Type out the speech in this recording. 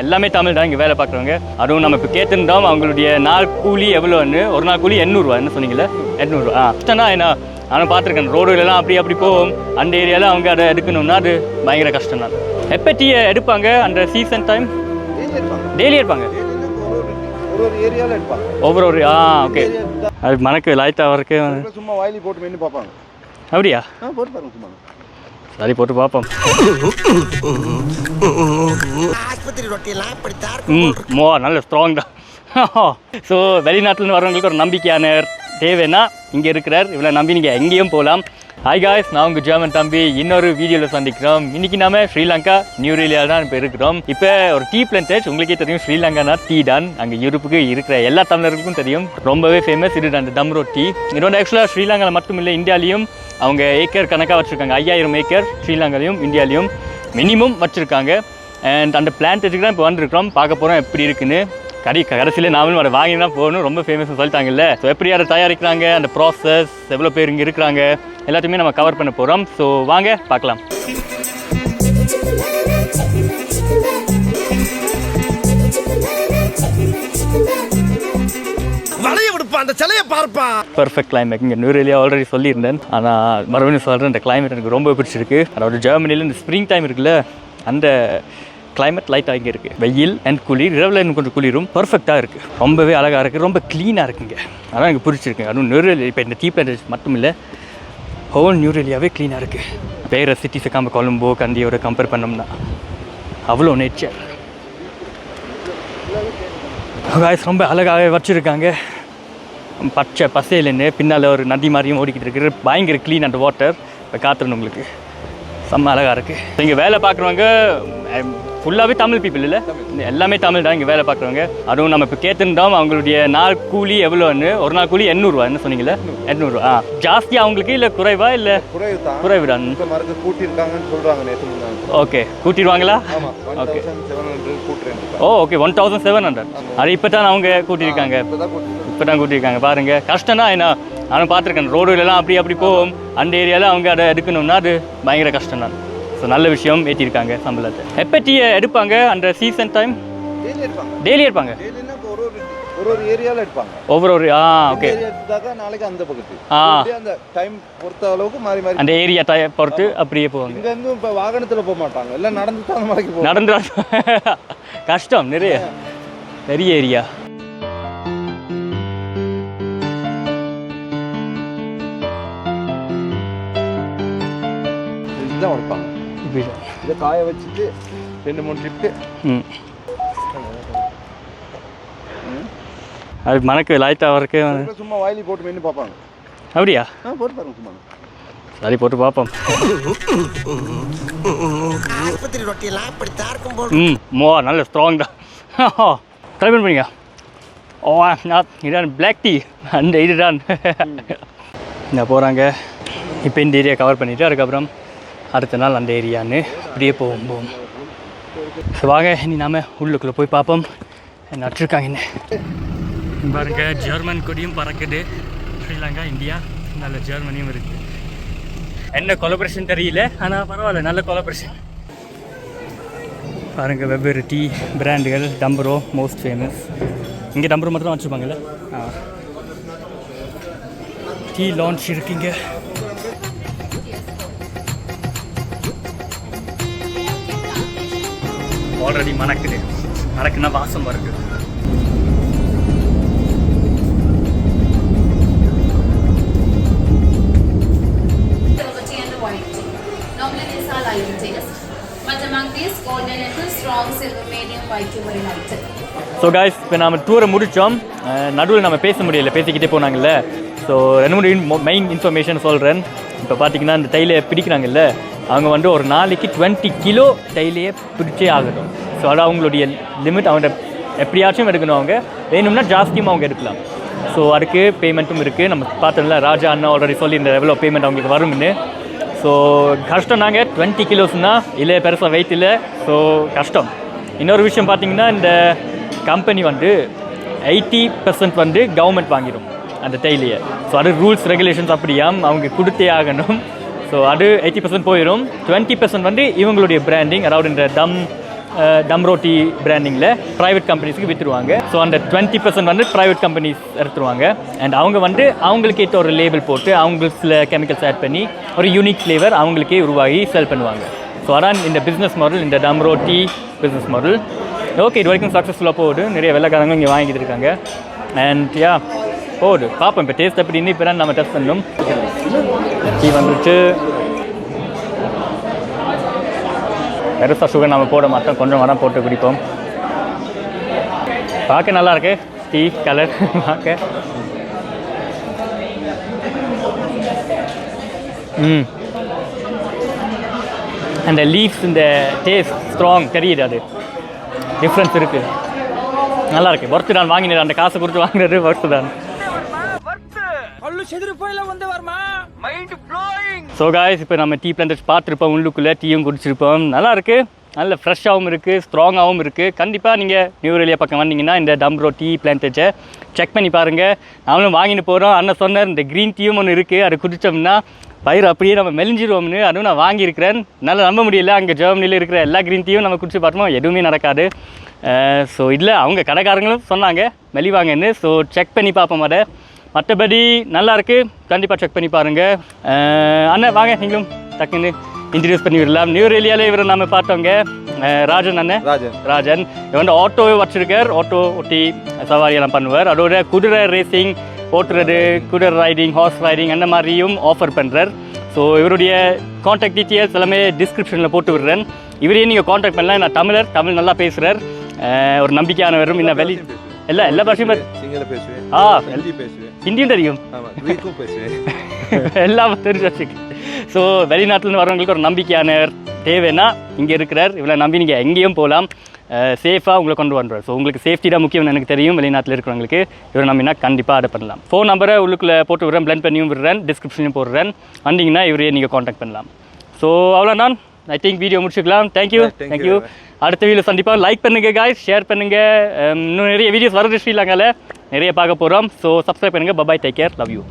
எல்லாமே தமிழ் தான் இங்கே வேலை பார்க்குறவங்க. அதுவும் நம்ம இப்போ கேட்டுருந்தோம் அவங்களுடைய நாள் கூலி எவ்வளோன்னு. ஒரு நாள் கூலி 800 என்ன சொன்னீங்களே? 800 கஷ்டம்னா என்ன? நானும் பார்த்துருக்கேன் ரோடுகளெல்லாம் அப்படி போகும். அந்த ஏரியாவில் அவங்க அதை எடுக்கணும்னா அது பயங்கர கஷ்டம் தான். எப்போ டீ எடுப்பாங்க அந்த சீசன் டைம்? டெய்லி எடுப்பாங்க. ஒவ்வொரு ஓகே. அது மணக்கு லைட்டாக வரைக்கு சும்மா வாயிலி போட்டு மென்னு பார்ப்பாங்க. அப்படியா? போட்டு பாருங்க சும்மா. சரி போட்டு பார்ப்போம். நல்ல ஸ்ட்ராங் தான். ஸோ வெளிநாட்டில் வரவங்களுக்கு ஒரு நம்பிக்கையான தேவைன்னா இங்கே இருக்கிறார். இவ்வளோ நம்பி நீங்கள் எங்கேயும் போகலாம். ஹாய் காய்ஸ், நான் உங்கள் ஜெர்மன் தம்பி. இன்னொரு வீடியோவில் சந்திக்கிறோம். இன்றைக்கி நம்ம ஸ்ரீலங்கா நியூரேலியா தான் இப்போ இருக்கிறோம். இப்போ ஒரு டீ பிளான்டேஜ். உங்களுக்கே தெரியும் ஸ்ரீலங்கானா டீ தான். அங்கே யூரோப்புக்கு இருக்கிற எல்லா தமிழர்களுக்கும் தெரியும். ரொம்பவே ஃபேமஸ் இது அந்த டம்ரோ டீ. இது வந்து ஆக்சுவலாக ஸ்ரீலங்காவில் மட்டும் இல்லை, இந்தியாவிலையும் அவங்க ஏக்கர் கணக்காக வச்சுருக்காங்க. 5000 ஏக்கர் ஸ்ரீலங்காலையும் இந்தியாவிலையும் மினிமம் வச்சுருக்காங்க. அண்ட் அந்த பிளான்டேஜுக்கு தான் இப்போ வந்துருக்கிறோம். பார்க்க போகிறோம் எப்படி இருக்குன்னு. கடைசியில் நாமளும் அதை வாங்கி தான் போகணும். ரொம்ப ஃபேமஸ்னு சொல்லிட்டாங்கல்ல. ஸோ எப்படி அதை தயாரிக்கிறாங்க, அந்த ப்ராசஸ், எவ்வளோ பேர் இங்கே இருக்கிறாங்க, எல்லாத்தையுமே நம்ம கவர் பண்ண போகிறோம். ஸோ வாங்க பார்க்கலாம். Perfect climate. இங்கே நியூரேலியா ஆல்ரெடி சொல்லியிருந்தேன். ஆனால் மறுபடியும் சொல்கிறேன், இந்த கிளைமேட் எனக்கு ரொம்ப பிடிச்சிருக்கு. அதாவது ஜெர்மனியில் இந்த ஸ்ப்ரிங் டைம் இருக்குல்ல, அந்த கிளைமேட் லைட்டாக இங்கே இருக்குது. வெயில் அண்ட் குளிர், இரவில் இன்னும் கொஞ்சம் குளிரும். பர்ஃபெக்டாக இருக்குது. ரொம்பவே அழகாக இருக்குது. ரொம்ப க்ளீனாக இருக்குங்க. அதான் எனக்கு பிடிச்சிருக்கு. அதுவும் நியூரேலியா இப்போ இந்த டீ பிளான்டேஜ் மட்டும் இல்லை, ஹோல் நியூரேலியாவே க்ளீனாக இருக்குது. வேறு சிட்டிஸை கொலம்போ கண்டியோட கம்பேர் பண்ணோம்னா அவ்வளோ நேச்சர். காய்ஸ் ரொம்ப அழகாகவே வச்சுருக்காங்க. பச்சை பசையிலேருந்து பின்னால் ஒரு நதி மாதிரியும் ஓடிக்கிட்டு இருக்குது. பயங்கர க்ளீன் அந்த வாட்டர். இப்போ காத்துறணும் உங்களுக்கு செம்ம அழகாக இருக்குது. இங்கே வேலை பார்க்குறவங்க ஃபுல்லாகவே தமிழ் பீப்புள் இல்லை, எல்லாமே தமிழ் தான் இங்கே வேலை பார்க்குறவங்க. அதுவும் நம்ம இப்போ கேட்டுருந்தோம் அவங்களுடைய நாள் கூலி எவ்வளோன்னு. ஒரு நாள் கூலி 800 என்ன சொன்னீங்களே? 800 ஜாஸ்தி அவங்களுக்கு இல்லை குறைவா? இல்லை குறைவு தான். ஓகே, கூட்டிடுவாங்களா? ஓகே. ஓகே 1700. அது இப்போ தான் அவங்க கூட்டியிருக்காங்க. இப்போ தான் கூட்டியிருக்காங்க. பாருங்கள் கஷ்டம்னா என்ன? நானும் பார்த்துருக்கேன் ரோடுகளெல்லாம் அப்படி போகும். அந்த ஏரியாவில் அவங்க அதை எடுக்கணும்னா அது பயங்கர கஷ்டம் தான். ஸோ நல்ல விஷயம் ஏற்றிருக்காங்க சம்பளத்தை. எப்போ டீ எடுப்பாங்க அந்த சீசன் டைம்? டெய்லி எடுப்பாங்க. ஒரு ஏரியாவில் எடுப்பாங்க. ஒவ்வொரு ஓகே. நாளைக்கு அந்த பக்கத்து அந்த டைம் பொறுத்த அளவுக்கு மாறி மாறி அந்த ஏரியா பொறுத்து அப்படியே போவாங்க. இங்கே இருந்து இப்போ வாகனத்தில் போக மாட்டாங்க, எல்லாம் நடந்து தான் மலைக்கு போவாங்க. நடந்து கஷ்டம் நிறைய ஏரியா. இதுதான் உடைப்பாங்க. இதை காய வச்சுட்டு 2-3 ட்ரிப்பு. அது மணக்கு லைட்டாக வரைக்கு சும்மா வாயிலி போட்டு மென்னு பார்ப்பாங்க. அப்படியா? போட்டு பாருங்க சும்மா. சரி போட்டு பார்ப்போம். நல்ல ஸ்ட்ராங் தான். ட்ரை பண்ணுறீங்க? இதான் பிளாக் டீ. அந்த இதுதான் இங்கே போகிறாங்க. இப்போ இந்த ஏரியா கவர் பண்ணிவிட்டு அதுக்கப்புறம் அடுத்த நாள் அந்த ஏரியான்னு அப்படியே போவோம். ஸோ வாங்க இனி நாம் உள்ளுக்குள்ளே போய் பார்ப்போம் என்ன வச்சுருக்காங்க. என்ன பாருங்க, ஜெர்மன் கொடியும் பறக்குது. ஸ்ரீலங்கா, இந்தியா, நல்ல ஜெர்மனியும் இருக்குது. என்ன கொலபரேஷன் தெரியல, ஆனால் பரவாயில்ல, நல்ல கொலபரேஷன். பாருங்கள் வெவ்வேறு டீ பிராண்டுகள். டம்பரோ மோஸ்ட் ஃபேமஸ். இங்கே டம்பரோ மட்டும் தான் வச்சுருப்பாங்கல்ல. டீ லான்ச் இருக்குங்க. ஆல்ரெடி மணக்குன்னா வாசம் வருது. ஸோ காய்ஸ், இப்போ நம்ம டூரை முடித்தோம். நடுவில் நம்ம பேச முடியல, பேசிக்கிட்டே போனாங்கல்ல. ஸோ 2-3 மெயின் இன்ஃபர்மேஷன் சொல்கிறேன். இப்போ பார்த்தீங்கன்னா இந்த தைலையை பிடிக்கிறாங்கல்ல, அவங்க வந்து ஒரு நாளைக்கு 20 கிலோ தைலையை பிடிச்சே ஆகணும். ஸோ அது அவங்களுடைய லிமிட். அவங்க எப்படியாச்சும் எடுக்கணும். அவங்க வேணும்னா ஜாஸ்தியும் அவங்க எடுக்கலாம். ஸோ அதுக்கு பேமெண்ட்டும் இருக்குது. நம்ம பார்த்தோம்ல, ராஜா அண்ணா ஆல்ரெடி சொல்லியிருந்த எவ்வளோ பேமெண்ட் அவங்களுக்கு வரும்னு. ஸோ கஷ்டம். நாங்கள் 20 கிலோஸ்னால் இல்லை, பெருசாக வெயிட் இல்லை. ஸோ கஷ்டம். இன்னொரு விஷயம் பார்த்தீங்கன்னா, இந்த கம்பெனி வந்து 80% வந்து கவர்மெண்ட் வாங்கிடும் அந்த தைலியை. ஸோ அது ரூல்ஸ் ரெகுலேஷன்ஸ் அப்படியாம், அவங்க கொடுத்தே ஆகணும். ஸோ அது 80% போயிடும். 20% வந்து இவங்களுடைய பிராண்டிங், அதாவது இந்த தம் டம்ரோட்டி பிராண்டிங்கில் ப்ரைவேட் கம்பெனிஸ்க்கு விற்றுருவாங்க. ஸோ அந்த 20% வந்து ப்ரைவேட் கம்பெனிஸ் எடுத்துருவாங்க. அண்ட் அவங்க வந்து அவங்களுக்கு ஏற்ற ஒரு லேபிள் போட்டு அவங்களுக்கு சில கெமிக்கல்ஸ் ஆட் பண்ணி ஒரு யூனிக் ஃப்ளேவர் அவங்களுக்கே உருவாகி செல் பண்ணுவாங்க. ஸோ அதான் இந்த பிஸ்னஸ் மாடல், இந்த டம்ரோட்டி பிஸ்னஸ் மாடல். ஓகே, இது வரைக்கும் சக்ஸஸ்ஃபுல்லாக போகுது. நிறைய வெள்ளைக்காரங்க இங்கே வாங்கிட்டு இருக்காங்க. அண்ட் யா போகுது, பார்ப்போம் இப்போ டேஸ்ட் எப்படின்னு இப்போ தான் நம்ம டெஸ்ட் பண்ணணும். டீ வந்துட்டு பெருசாக சுகர் நம்ம போட மாட்டோம், கொஞ்சம் வடம் போட்டு குடிப்போம். பார்க்க நல்லா இருக்கு டீ கலர் பார்க்க. அந்த லீவ்ஸ் இந்த டேஸ்ட் ஸ்ட்ராங் தெரியுது, அது டிஃப்ரென்ஸ் இருக்குது, நல்லா இருக்கு. ஒர்த்து தான் வாங்கினேன், அந்த காசை கொடுத்து வாங்கினது ஒர்த்து தான். ஸோ காய்ஸ், இப்போ நம்ம டீ பிளான்டர்ஸ் பார்த்துருப்போம், உள்ளுக்குள்ளே டீயும் குடிச்சிருப்போம். நல்லா இருக்குது, நல்ல ஃப்ரெஷ்ஷாகவும் இருக்குது, ஸ்ட்ராங்காகவும் இருக்குது. கண்டிப்பாக நீங்கள் நியூரேலியா பக்கம் வந்தீங்கன்னா இந்த டம்ரோ டீ பிளான்டேஜை செக் பண்ணி பாருங்கள். நாமளும் வாங்கிட்டு போகிறோம். அண்ணன் சொன்னார் இந்த க்ரீன் டீயும் ஒன்று இருக்குது, அது குடித்தோம்னா பயிர் அப்படியே நம்ம மெலிஞ்சிருவோம்னு. அதுவும் நான் வாங்கியிருக்கிறேன். நல்லா நம்ப முடியல, அங்கே ஜெர்மனியில் இருக்கிற எல்லா க்ரீன் டீயும் நம்ம குடிச்சு பார்த்தோம், எதுவுமே நடக்காது. ஸோ இதில் அவங்க கடைக்காரங்களும் சொன்னாங்க மெலிவாங்கன்னு. ஸோ செக் பண்ணி பார்ப்போம் அதை. மற்றபடி நல்லா இருக்குது, கண்டிப்பாக செக் பண்ணி பாருங்கள். அண்ணன் வாங்க, நீங்களும் டக்குன்னு இன்ட்ரடியூஸ் பண்ணி விடலாம். நியூரேலியாவில் இவரை நம்ம பார்த்தவங்க ராஜன் அண்ணன். ராஜன் இவன் ஆட்டோ வச்சுருக்கார், ஆட்டோ ஓட்டி சவாரியெல்லாம் பண்ணுவார். அதோட குதிரை ரேசிங் ஓட்டுறது, குதிரை ரைடிங், ஹார்ஸ் ரைடிங் அந்த மாதிரியும் ஆஃபர் பண்ணுறார். ஸோ இவருடைய காண்டாக்ட் டீட்டெயில்ஸ் எல்லாமே டிஸ்கிரிப்ஷனில் போட்டு விடுறேன். இவரையே நீங்கள் காண்டாக்ட் பண்ணலாம். நான் தமிழ் நல்லா பேசுகிறார், ஒரு நம்பிக்கையானவரும். இன்னும் எல்லா பாஷையும் ஹிந்தியும் தெரியும், எல்லாம் தெரிஞ்சு வச்சுக்கு. ஸோ வெளிநாட்டிலேருந்து வரவங்களுக்கு ஒரு நம்பிக்கையானவர் தேவைன்னா இங்கே இருக்கிறார். இவ்வளோ நம்பி நீங்கள் எங்கேயும் போகலாம், சேஃபாக உங்களை கொண்டு வந்துடுவார். ஸோ உங்களுக்கு சேஃப்டி தான் முக்கியம்னு எனக்கு தெரியும். வெளிநாட்டில் இருக்கிறவங்களுக்கு இவரை நம்பினா கண்டிப்பாக அதை பண்ணலாம். ஃபோன் நம்பரை உள்ளுக்குள்ளே போட்டு விடுறேன், பிளெண்ட் பண்ணியும் விடுறேன், டிஸ்கிரிப்ஷனையும் போடுறேன். வந்தீங்கன்னா இவரையே நீங்கள் காண்டாக்ட் பண்ணலாம். ஸோ அவ்வளோதான், ஐ திங்க் வீடியோ முடிச்சுக்கலாம். தேங்க்யூ. அடுத்த வீடியோ சந்திப்பாக. லைக் பண்ணுங்கள் காய்ஸ், ஷேர் பண்ணுங்கள். இன்னும் நிறைய வீடியோஸ் வருது ஸ்ரீலங்காவில், நிறைய பார்க்க போகிறோம். ஸோ சப்ஸ்கிரைப் பண்ணுங்கள். Bye bye, take care, love you.